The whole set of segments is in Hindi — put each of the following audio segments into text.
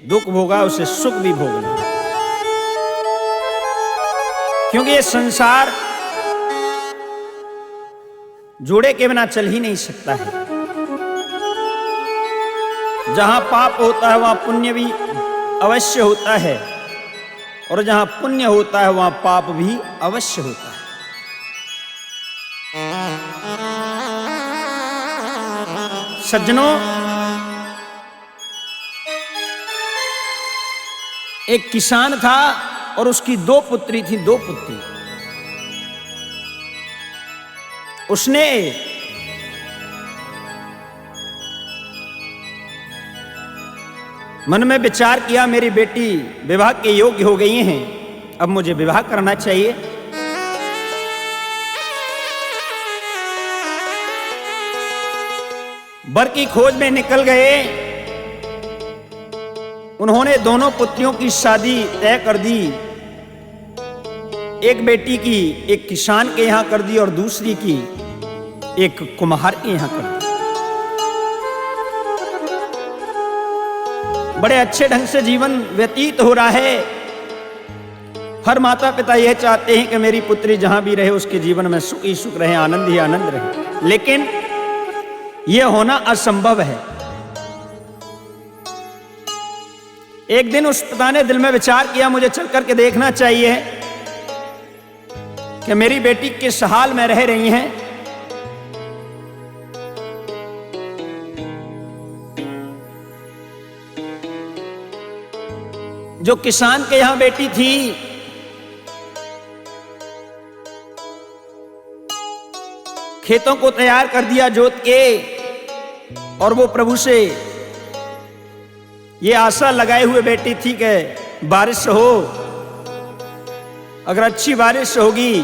दुख भोगा उसे सुख भी भोगना, क्योंकि ये संसार जोड़े के बिना चल ही नहीं सकता है। जहां पाप होता है वहां पुण्य भी अवश्य होता है, और जहां पुण्य होता है वहां पाप भी अवश्य होता है। सज्जनों, एक किसान था और उसकी 2 पुत्री थी, 2 पुत्री। उसने मन में विचार किया, मेरी बेटी विवाह के योग्य हो गई हैं, अब मुझे विवाह करना चाहिए। वर की खोज में निकल गए। उन्होंने दोनों पुत्रियों की शादी तय कर दी। एक बेटी की एक किसान के यहां कर दी और दूसरी की एक कुम्हार के यहां कर दी। बड़े अच्छे ढंग से जीवन व्यतीत हो रहा है। हर माता पिता यह चाहते हैं कि मेरी पुत्री जहां भी रहे उसके जीवन में सुख ही सुख रहे, आनंद ही आनंद रहे, लेकिन यह होना असंभव है। एक दिन उस पिता ने दिल में विचार किया, मुझे चल करके देखना चाहिए कि मेरी बेटी किस हाल में रह रही हैं। जो किसान के यहां बेटी थी, खेतों को तैयार कर दिया जोत के, और वो प्रभु से ये आशा लगाए हुए बेटी थी कि बारिश हो, अगर अच्छी बारिश होगी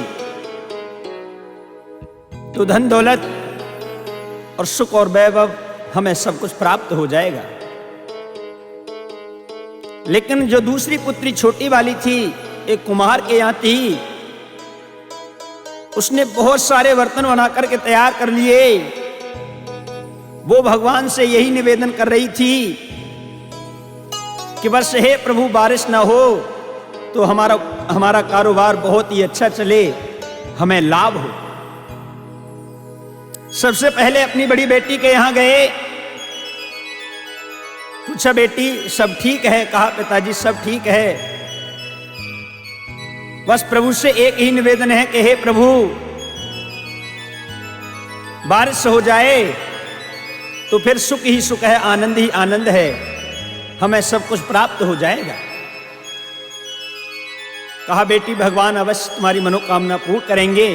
तो धन दौलत और सुख और वैभव हमें सब कुछ प्राप्त हो जाएगा। लेकिन जो दूसरी पुत्री छोटी वाली थी, एक कुम्हार के यहां थी, उसने बहुत सारे बर्तन बना करके तैयार कर लिए। वो भगवान से यही निवेदन कर रही थी कि बस हे प्रभु बारिश ना हो तो हमारा कारोबार बहुत ही अच्छा चले, हमें लाभ हो। सबसे पहले अपनी बड़ी बेटी के यहां गए, पूछा बेटी सब ठीक है? कहा पिताजी सब ठीक है, बस प्रभु से एक ही निवेदन है कि हे प्रभु बारिश हो जाए तो फिर सुख ही सुख है, आनंद ही आनंद है, हमें सब कुछ प्राप्त हो जाएगा। कहा बेटी भगवान अवश्य तुम्हारी मनोकामना पूर्ण करेंगे।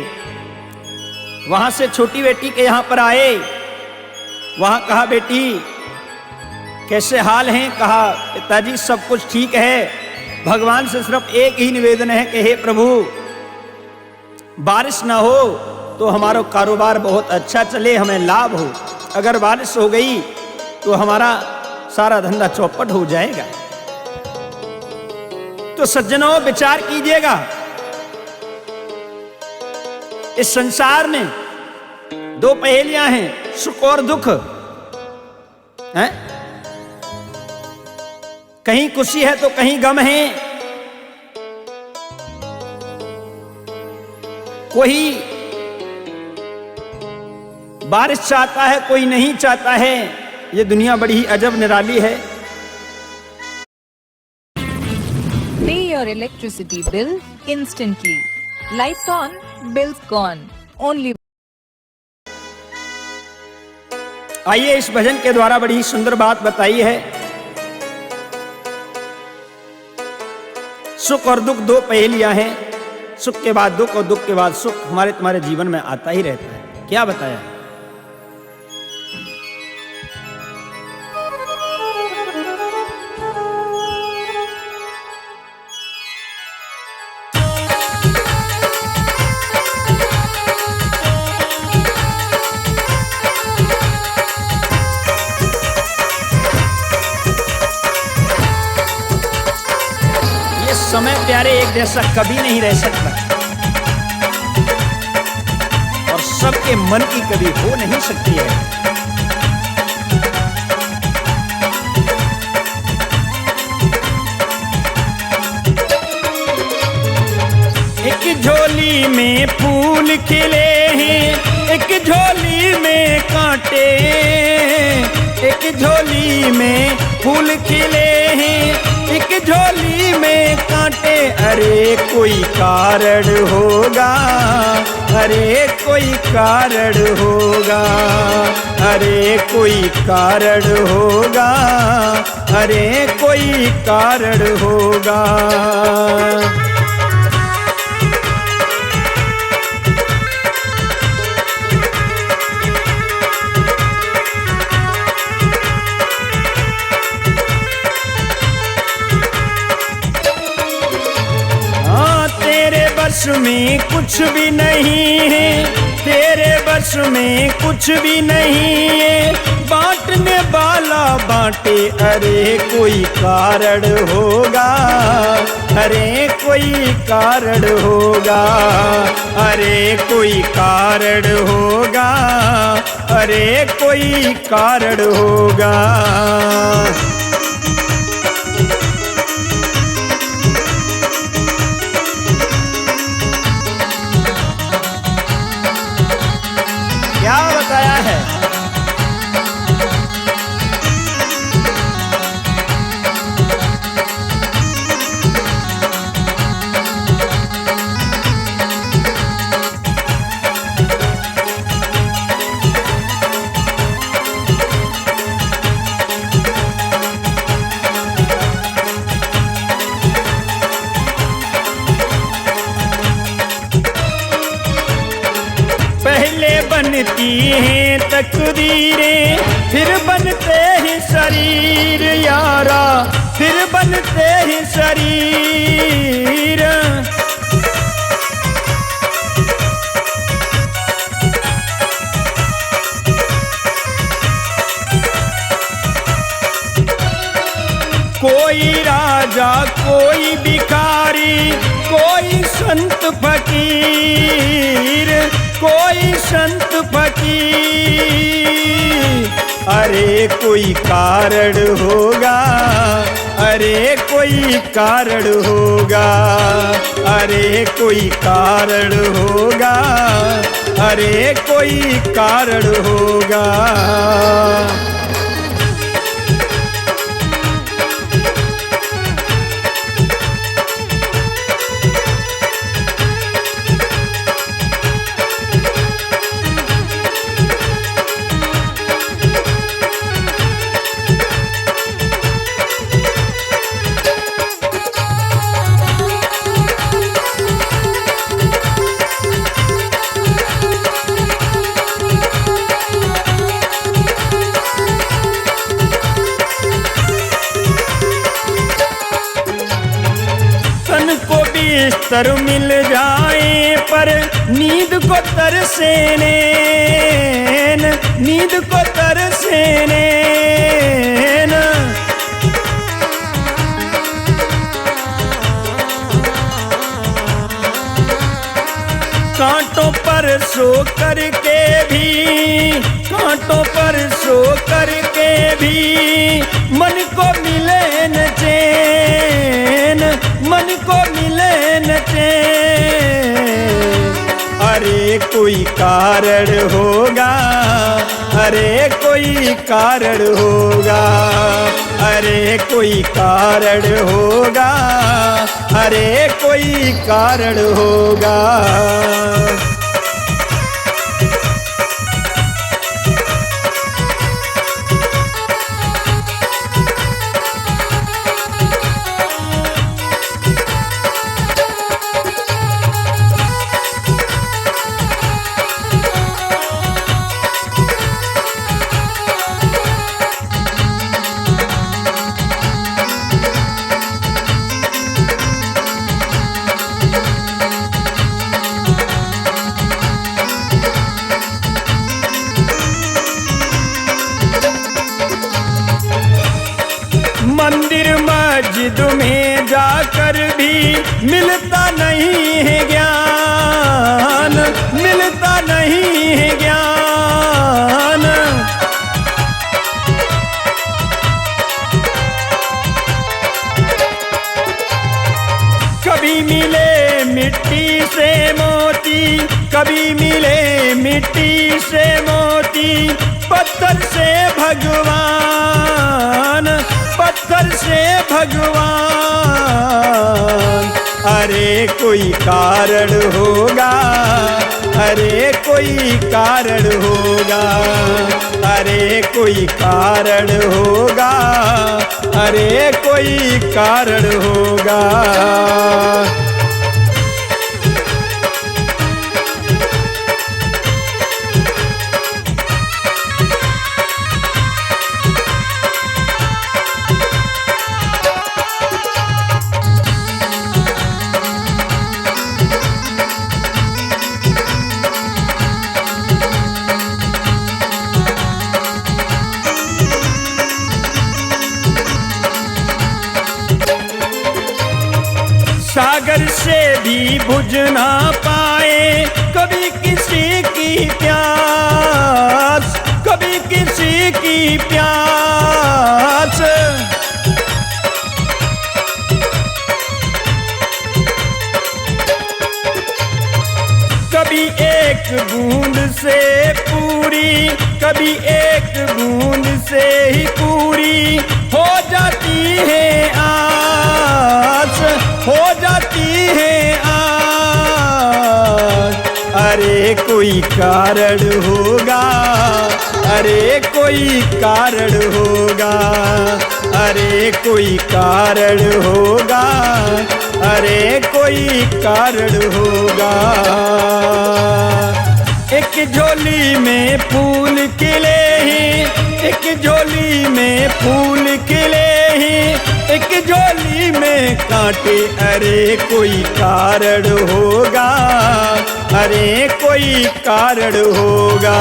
वहां से छोटी बेटी के यहां पर आए। वहां कहा बेटी कैसे हाल हैं? कहा पिताजी सब कुछ ठीक है, भगवान से सिर्फ एक ही निवेदन है कि हे प्रभु बारिश ना हो तो हमारा कारोबार बहुत अच्छा चले, हमें लाभ हो। अगर बारिश हो गई तो हमारा सारा धंधा चौपट हो जाएगा। तो सज्जनों विचार कीजिएगा, इस संसार में 2 पहेलियां हैं, सुख और दुख हैं? कहीं खुशी है तो कहीं गम है। कोई बारिश चाहता है, कोई नहीं चाहता है। ये दुनिया बड़ी ही अजब निराली है। Pay your electricity bill instantly. Lights on, bills gone. Only. आइए इस भजन के द्वारा बड़ी ही सुंदर बात बताई है। सुख और दुख 2 पहेलियां हैं। सुख के बाद दुख और दुख के बाद सुख हमारे तुम्हारे जीवन में आता ही रहता है। क्या बताया? समय प्यारे एक जैसा कभी नहीं रह सकता, और सबके मन की कभी हो नहीं सकती है। में फूल खिले हैं, एक झोली में कांटे, एक झोली में फूल खिले हैं, एक झोली में कांटे। अरे कोई कारण होगा, अरे कोई कारण होगा, अरे कोई कारण होगा, अरे कोई कारण होगा। बस में कुछ भी नहीं है, तेरे बस में कुछ भी नहीं है, बांटने वाला बांटे। अरे कोई कारण होगा, अरे कोई कारण होगा, अरे कोई कारण होगा, अरे कोई कारण होगा। क्या बताया है? पहले बनती हैं तकदीरें, फिर बनते हैं शरीर यारा, फिर बनते हैं शरीर। कोई राजा, कोई भिखारी, कोई संत फकीर, कोई संत फकीर। अरे कोई कारण होगा, अरे कोई कारण होगा, अरे कोई कारण होगा, अरे कोई कारण होगा। बिस्तर मिल जाए पर नींद को तरसे नैन, नींद को तरसे नैन। कांटों पर सो करके भी, कांटों पर सो करके भी मन को मिले न चैन, मन को मिले न चैन। अरे कोई कारण होगा, अरे कोई कारण होगा, अरे कोई कारण होगा, अरे कोई कारण होगा। मंदिर मस्जिद में जाकर भी मिलता नहीं है ज्ञान, मिलता नहीं है ज्ञान। कभी मिले मिट्टी से मोती, कभी मिले मिट्टी से मोती, पत्थर से भगवान, पत्थर से भगवान। अरे कोई कारण होगा, अरे कोई कारण होगा, अरे कोई कारण होगा, अरे कोई कारण होगा। सागर से भी बुझ ना पाए कभी किसी की प्यास, कभी किसी की प्यास। कभी एक बूंद से पूरी, कभी एक बूंद से ही पूरी हो जाती है आस, हो जाती है आस। अरे कोई कारण होगा, अरे कोई कारण होगा, अरे कोई कारण होगा, अरे कोई कारण होगा। एक झोली में फूल खिले ही, एक झोली में फूल खिले ही, एक झोली में कांटे। अरे कोई कारण होगा, अरे कोई कारण होगा,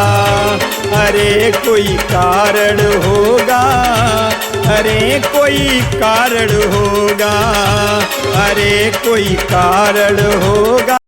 अरे कोई कारण होगा, अरे कोई कारण होगा, अरे कोई कारण होगा।